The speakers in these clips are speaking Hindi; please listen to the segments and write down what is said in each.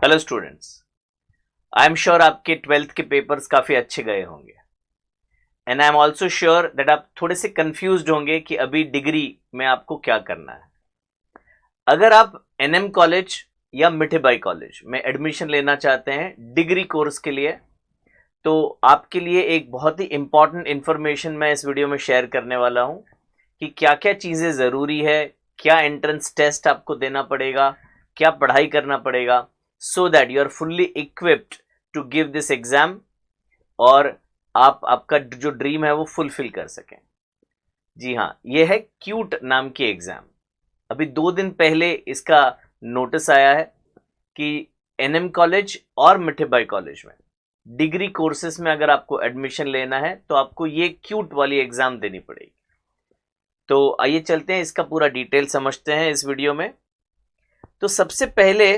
Hello students, I am sure आपके 12th के पेपर्स काफ़ी अच्छे गए होंगे and I am also sure that आप थोड़े से कंफ्यूज्ड होंगे कि अभी डिग्री में आपको क्या करना है। अगर आप एनएम कॉलेज या मिठीबाई कॉलेज में एडमिशन लेना चाहते हैं डिग्री कोर्स के लिए, तो आपके लिए एक बहुत ही इंपॉर्टेंट इंफॉर्मेशन मैं इस वीडियो में शेयर करने वाला हूं कि क्या क्या चीज़ें ज़रूरी है, क्या एंट्रेंस टेस्ट आपको देना पड़ेगा, क्या पढ़ाई करना पड़ेगा, so that you are fully equipped to give this exam और आप आपका जो ड्रीम है वो फुलफिल कर सकें। जी हाँ, ये है क्यूट नाम की एग्जाम। अभी 2 दिन पहले इसका नोटिस आया है कि एनएम कॉलेज और मिठीबाई कॉलेज में डिग्री कोर्सेज में अगर आपको एडमिशन लेना है तो आपको ये क्यूट वाली एग्जाम देनी पड़ेगी। तो आइए चलते हैं, इसका पूरा डिटेल समझते हैं इस वीडियो में। तो सबसे पहले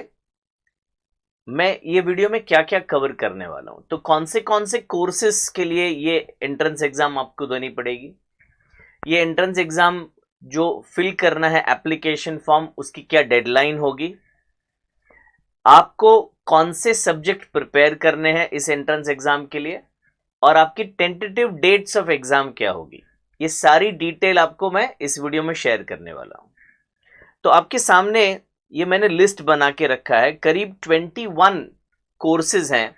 मैं ये वीडियो में क्या क्या कवर करने वाला हूं, तो कौन से कोर्सेस के लिए ये एंट्रेंस एग्जाम आपको देनी पड़ेगी, ये एंट्रेंस एग्जाम जो फिल करना है एप्लीकेशन फॉर्म, उसकी क्या डेडलाइन होगी, आपको कौन से सब्जेक्ट प्रिपेयर करने हैं इस एंट्रेंस एग्जाम के लिए, और आपकी टेंटेटिव डेट्स ऑफ एग्जाम क्या होगी, ये सारी डिटेल आपको मैं इस वीडियो में शेयर करने वाला हूं। तो आपके सामने ये मैंने लिस्ट बना के रखा है, करीब 21 कोर्सेज हैं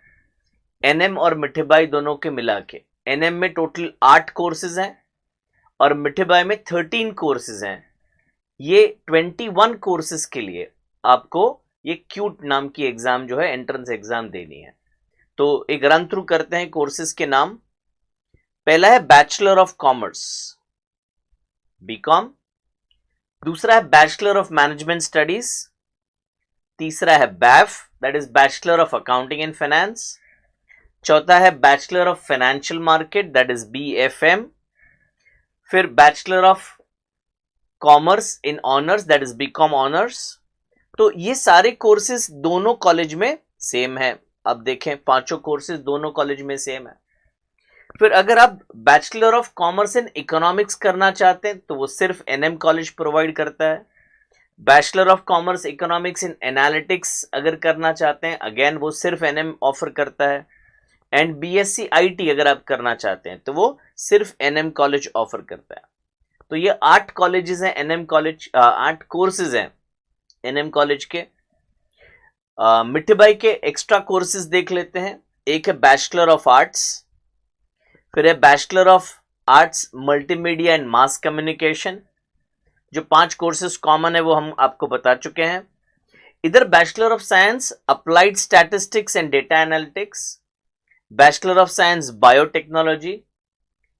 एनएम और मिठीबाई दोनों के मिला के। एनएम में टोटल 8 कोर्सेज हैं और मिठीबाई में 13 कोर्सेज हैं। ये 21 कोर्सेज के लिए आपको ये क्यूट नाम की एग्जाम जो है एंट्रेंस एग्जाम देनी है। तो एक रन थ्रू करते हैं कोर्सेज के नाम। पहला है बैचलर ऑफ कॉमर्स बीकॉम, दूसरा है बैचलर ऑफ मैनेजमेंट स्टडीज, तीसरा है BAF that is bachelor of accounting and finance, चौथा है bachelor of financial market that is BFM, फिर bachelor of commerce in honours that is BCom honours. तो ये सारे कोर्सेज दोनों कॉलेज में सेम है। अब देखें, पांचों कोर्सेज दोनों कॉलेज में सेम है। फिर अगर आप bachelor of commerce in economics करना चाहते हैं तो वो सिर्फ एनएम कॉलेज प्रोवाइड करता है। Bachelor of commerce economics in analytics अगर करना चाहते हैं, अगेन वो सिर्फ एनएम ऑफर करता है। एंड बीएससी आईटी अगर आप करना चाहते हैं तो वो सिर्फ एनएम कॉलेज ऑफर करता है। तो ये 8 कॉलेजेस हैं एनएम कॉलेज, 8 कोर्सेज हैं एनएम कॉलेज के। मिठीबाई के एक्स्ट्रा कोर्सेज देख लेते हैं। एक है बैचलर ऑफ आर्ट्स, फिर है bachelor of arts multimedia and mass communication. जो 5 कोर्सेज कॉमन है वो हम आपको बता चुके हैं। इधर bachelor of science applied statistics and data analytics, bachelor of science biotechnology,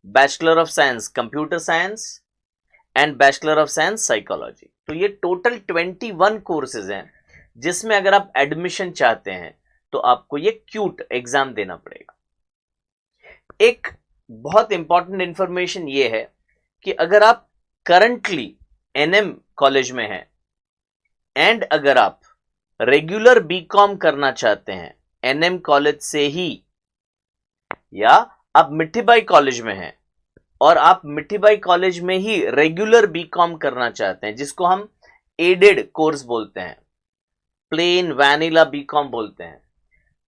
bachelor of science computer science and bachelor of science psychology. तो ये टोटल 21 कोर्सेज हैं जिसमें अगर आप एडमिशन चाहते हैं तो आपको ये क्यूट एग्जाम देना पड़ेगा। एक बहुत इंपॉर्टेंट इंफॉर्मेशन ये है कि अगर आप करंटली एनएम कॉलेज में हैं एंड अगर आप रेगुलर बीकॉम करना चाहते हैं एनएम कॉलेज से ही, या आप मिठीबाई कॉलेज में हैं और आप मिठीबाई कॉलेज में ही रेगुलर बीकॉम करना चाहते हैं, जिसको हम एडेड कोर्स बोलते हैं, प्लेन वैनिला बीकॉम बोलते हैं,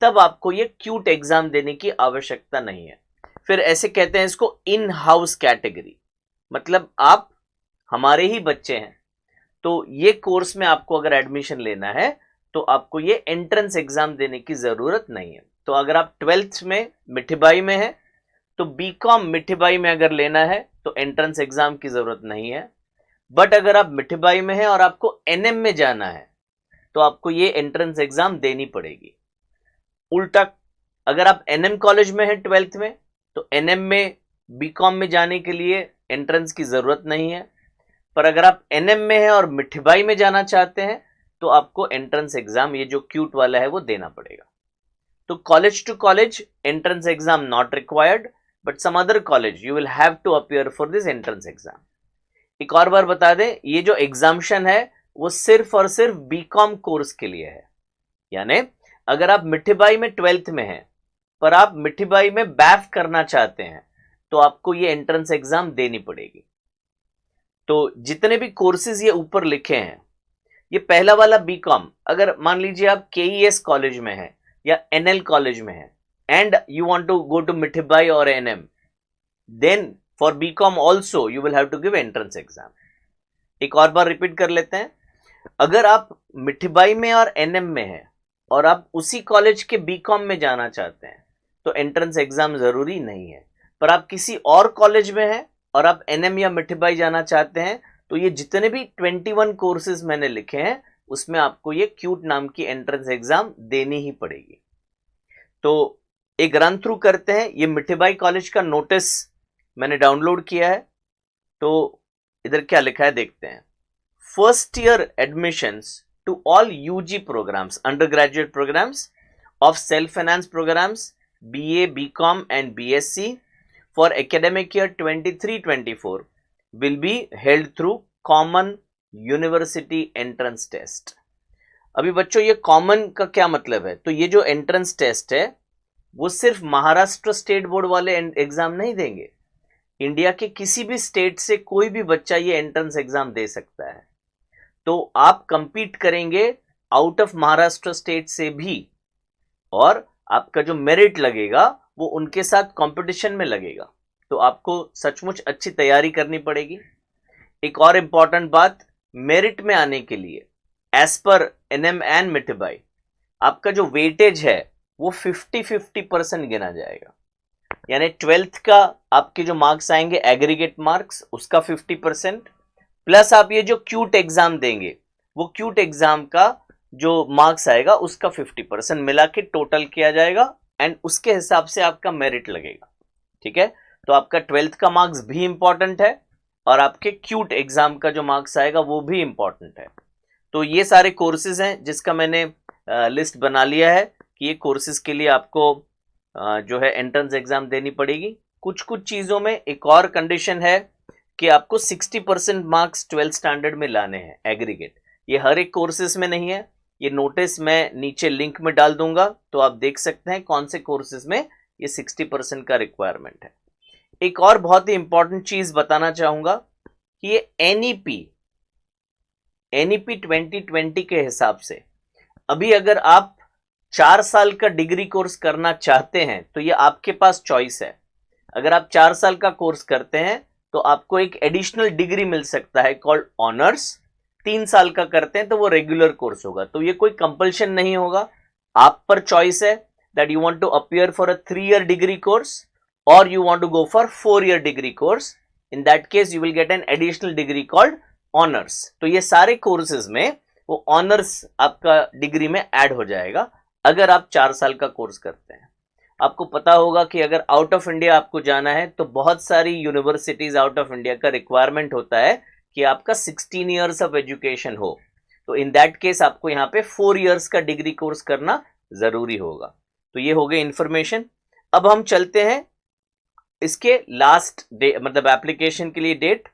तब आपको ये क्यूट एग्जाम देने की आवश्यकता नहीं है। फिर ऐसे कहते हैं इसको इन हाउस कैटेगरी, मतलब आप हमारे ही बच्चे हैं। तो ये कोर्स में आपको अगर एडमिशन लेना है तो आपको ये एंट्रेंस एग्जाम देने की जरूरत नहीं है। तो अगर आप 12th में मिठीबाई में है तो बीकॉम मिठीबाई में अगर लेना है तो एंट्रेंस एग्जाम की जरूरत नहीं है। बट अगर आप मिठीबाई में है और आपको एनएम में जाना है तो आपको ये एंट्रेंस एग्जाम देनी पड़ेगी। उल्टा, अगर आप एनएम कॉलेज में है 12th में तो एनएम में बीकॉम में जाने के लिए एंट्रेंस की जरूरत नहीं है। पर अगर आप एनएम में है और मिठीबाई में जाना चाहते हैं तो आपको एंट्रेंस एग्जाम, ये जो क्यूट वाला है, वो देना पड़ेगा। तो college to college entrance exam not required, but some other college you will have to appear for this entrance exam. एक और बार बता दें, ये जो एग्जामिशन है वो सिर्फ और सिर्फ बीकॉम कोर्स के लिए है। यानी अगर आप मिठीबाई में 12th में हैं पर आप मिठीबाई में बैफ करना चाहते हैं तो आपको ये एंट्रेंस एग्जाम देनी पड़ेगी। तो जितने भी कोर्सेज ये ऊपर लिखे हैं ये पहला वाला बीकॉम, अगर मान लीजिए आप केईएस कॉलेज में है या एनएल कॉलेज में है and you want to go to Mithibai और NM, then for BCom also you will have to give entrance exam. एक और बार रिपीट कर लेते हैं, अगर आप मिठीबाई में और एनएम में है और आप उसी कॉलेज के बीकॉम में जाना चाहते हैं तो एंट्रेंस एग्जाम जरूरी नहीं है। पर आप किसी और कॉलेज में हैं और आप एनएम या मिठीबाई जाना चाहते हैं तो ये जितने भी 21 कोर्सेज मैंने लिखे हैं उसमें आपको ये क्यूट नाम की एंट्रेंस एग्जाम देनी ही पड़ेगी। तो एक रन थ्रू करते हैं। ये मिठीबाई कॉलेज का नोटिस मैंने डाउनलोड किया है, तो इधर क्या लिखा है देखते हैं। First year admissions to all UG programs, undergraduate programs of self-finance programs, BA, BCom and BSc for academic year 23-24 will be held through Common University Entrance Test। अभी बच्चों ये कॉमन का क्या मतलब है? तो ये जो एंट्रेंस टेस्ट है वो सिर्फ महाराष्ट्र स्टेट बोर्ड वाले एग्जाम नहीं देंगे, इंडिया के किसी भी स्टेट से कोई भी बच्चा ये एंट्रेंस एग्जाम दे सकता है। तो आप कंपीट करेंगे आउट ऑफ महाराष्ट्र स्टेट से भी, और आपका जो मेरिट लगेगा वो उनके साथ कंपटीशन में लगेगा। तो आपको सचमुच अच्छी तैयारी करनी पड़ेगी। एक और इंपॉर्टेंट बात, मेरिट में आने के लिए as per NM and Mithibai आपका जो वेटेज है वो 50-50% गिना जाएगा। यानी 12th का आपके जो मार्क्स आएंगे एग्रीगेट मार्क्स, उसका 50% प्लस आप ये जो क्यूट एग्जाम देंगे वो क्यूट एग्जाम का जो मार्क्स आएगा उसका 50% मिला के टोटल किया जाएगा एंड उसके हिसाब से आपका मेरिट लगेगा। ठीक है, तो आपका 12th का मार्क्स भी इंपॉर्टेंट है और आपके क्यूट एग्जाम का जो मार्क्स आएगा वो भी इंपॉर्टेंट है। तो ये सारे कोर्सेज हैं जिसका मैंने लिस्ट बना लिया है कि ये कोर्सेज के लिए आपको जो है एंट्रेंस एग्जाम देनी पड़ेगी। कुछ कुछ चीजों में एक और कंडीशन है कि आपको 60% मार्क्स 12th स्टैंडर्ड में लाने हैं एग्रीगेट। ये हर एक कोर्सेज में नहीं है, ये नोटिस मैं नीचे लिंक में डाल दूंगा तो आप देख सकते हैं कौन से कोर्सेज में ये 60% का रिक्वायरमेंट है। एक और बहुत ही इंपॉर्टेंट चीज बताना चाहूंगा कि ये एनईपी 2020 के हिसाब से अभी अगर आप 4 साल का डिग्री कोर्स करना चाहते हैं तो ये आपके पास चॉइस है। अगर आप 4 साल का कोर्स करते हैं तो आपको एक एडिशनल डिग्री मिल सकता है कॉल्ड ऑनर्स। 3 साल का करते हैं तो वो रेगुलर कोर्स होगा। तो ये कोई कंपल्शन नहीं होगा, आप पर चॉइस है that you want to appear for a 3 year degree course और you want to go for 4 year degree course. In that case you will get an additional degree called honours. तो ये सारे कोर्सेज में वो ऑनर्स आपका डिग्री में ऐड हो जाएगा अगर आप 4 साल का कोर्स करते हैं। आपको पता होगा कि अगर आउट ऑफ इंडिया आपको जाना है तो बहुत सारी यूनिवर्सिटीज आउट ऑफ इंडिया का रिक्वायरमेंट होता है कि आपका 16 इयर्स ऑफ एजुकेशन हो। तो इन दैट केस आपको यहाँ पे 4 इयर्स का डिग्री कोर्स करना जरूरी होगा। तो ये हो गई इंफॉर्मेशन। अब हम चलते हैं इसके लास्ट डे, मतलब एप्लीकेशन के लिए डेट।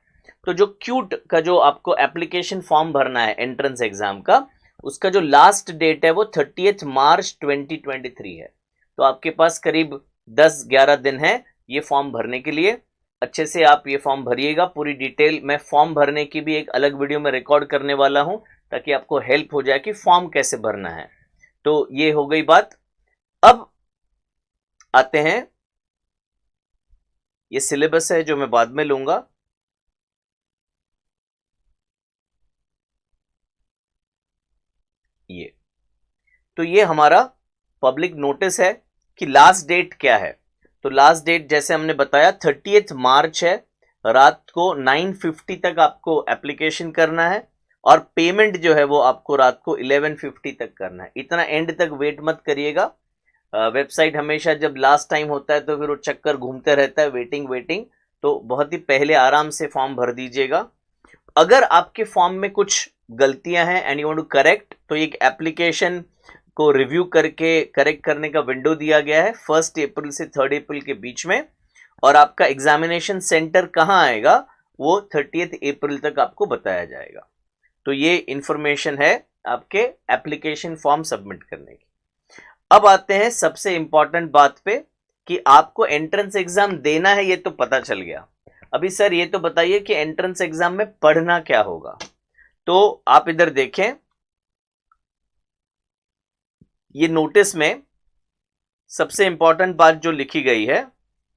तो जो क्यूट का जो आपको एप्लीकेशन फॉर्म भरना है एंट्रेंस एग्जाम का, उसका जो लास्ट डेट है वो 30 मार्च 2023 है। तो आपके पास करीब 10-11 दिन है ये फॉर्म भरने के लिए। अच्छे से आप ये फॉर्म भरिएगा, पूरी डिटेल मैं फॉर्म भरने की भी एक अलग वीडियो में रिकॉर्ड करने वाला हूं ताकि आपको हेल्प हो जाए कि फॉर्म कैसे भरना है। तो ये हो गई बात। अब आते हैं, ये सिलेबस है जो मैं बाद में लूंगा। ये हमारा पब्लिक नोटिस है कि लास्ट डेट क्या है। तो लास्ट डेट जैसे हमने बताया 30 मार्च है, रात को 9:50 तक आपको एप्लीकेशन करना है और पेमेंट जो है वो आपको रात को 11:50 तक करना है। इतना एंड तक वेट मत करिएगा। वेबसाइट हमेशा जब लास्ट टाइम होता है तो फिर वो चक्कर घूमते रहता है, वेटिंग। तो बहुत ही पहले आराम से फॉर्म भर दीजिएगा। अगर आपके फॉर्म में कुछ गलतियां हैं and you want to correct, तो एक एप्लीकेशन को रिव्यू करके करेक्ट करने का विंडो दिया गया है 1 अप्रैल से 3 अप्रैल के बीच में। और आपका एग्जामिनेशन सेंटर कहां आएगा वो 30 अप्रैल तक आपको बताया जाएगा। तो ये इंफॉर्मेशन है आपके एप्लीकेशन फॉर्म सबमिट करने की। अब आते हैं सबसे इंपॉर्टेंट बात पे कि आपको एंट्रेंस एग्जाम देना है, ये तो पता चल गया। अभी सर ये तो बताइए कि एंट्रेंस एग्जाम में पढ़ना क्या होगा। तो आप इधर देखें, ये नोटिस में सबसे इंपॉर्टेंट बात जो लिखी गई है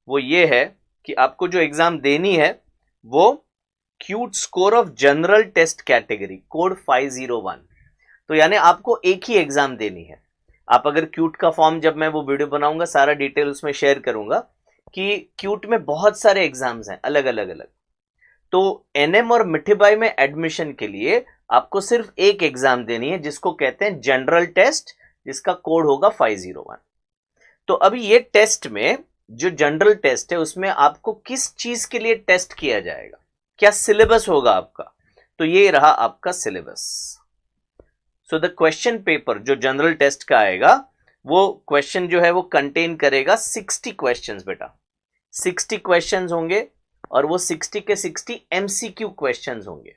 वो ये है कि आपको जो एग्जाम देनी है वो CUET score of general test category code 501, तो यानी आपको एक ही एग्जाम देनी है। आप अगर क्यूट का फॉर्म, जब मैं वो वीडियो बनाऊंगा सारा डिटेल उसमें शेयर करूंगा कि क्यूट में बहुत सारे एग्जाम्स हैं अलग अलग अलग। तो एनएम और मिठीबाई में एडमिशन के लिए आपको सिर्फ एक एग्जाम देनी है जिसको कहते हैं जनरल टेस्ट, जिसका कोड होगा 501। तो अभी ये टेस्ट में जो जनरल टेस्ट है उसमें आपको किस चीज के लिए टेस्ट किया जाएगा, क्या सिलेबस होगा आपका, तो ये रहा आपका syllabus. So the question paper जो जनरल टेस्ट का आएगा वो क्वेश्चन जो है वो कंटेन करेगा 60 क्वेश्चंस बेटा, 60 क्वेश्चंस होंगे और वो 60 के 60 एमसीक्यू क्वेश्चंस होंगे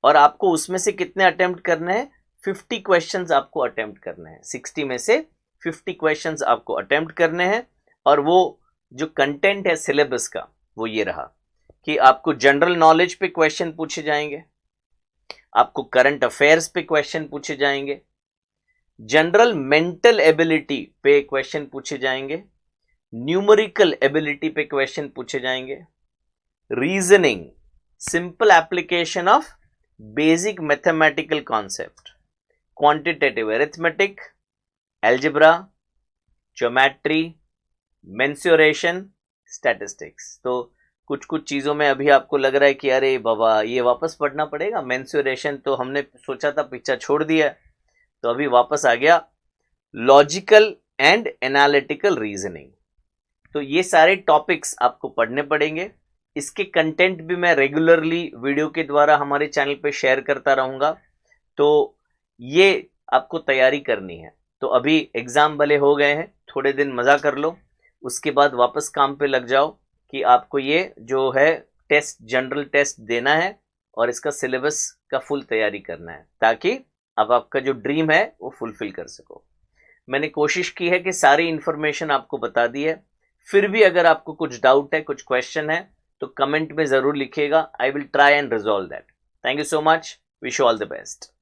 और आपको उसमें से कितने अटेम्प्ट करने हैं, 50 क्वेश्चंस आपको अटेम्प्ट करने हैं, 60 में से 50 क्वेश्चंस आपको अटेम्प्ट करने हैं। और वो जो कंटेंट है सिलेबस का वो ये रहा कि आपको जनरल नॉलेज पे क्वेश्चन पूछे जाएंगे, आपको करंट अफेयर्स पे क्वेश्चन पूछे जाएंगे, जनरल मेंटल एबिलिटी पे क्वेश्चन पूछे जाएंगे, न्यूमेरिकल एबिलिटी पे क्वेश्चन पूछे जाएंगे, reasoning, simple application of basic mathematical concept, quantitative arithmetic, algebra, geometry, mensuration, statistics. तो कुछ कुछ चीजों में अभी आपको लग रहा है कि अरे बाबा ये वापस पढ़ना पड़ेगा, मेंसुरेशन तो हमने सोचा था पीछा छोड़ दिया, तो अभी वापस आ गया। लॉजिकल एंड एनालिटिकल रीजनिंग, तो ये सारे टॉपिक्स आपको पढ़ने पड़ेंगे। इसके कंटेंट भी मैं रेगुलरली वीडियो के द्वारा हमारे चैनल पे शेयर करता रहूंगा, तो ये आपको तैयारी करनी है। तो अभी एग्जाम भले हो गए हैं, थोड़े दिन मजा कर लो, उसके बाद वापस काम पे लग जाओ कि आपको ये जो है टेस्ट, जनरल टेस्ट देना है और इसका सिलेबस का फुल तैयारी करना है ताकि अब आपका जो ड्रीम है वो फुलफिल कर सको। मैंने कोशिश की है कि सारी इंफॉर्मेशन आपको बता दी है, फिर भी अगर आपको कुछ डाउट है, कुछ क्वेश्चन है तो कमेंट में जरूर लिखिएगा, I will try and resolve that. Thank you so much, wish you all the best.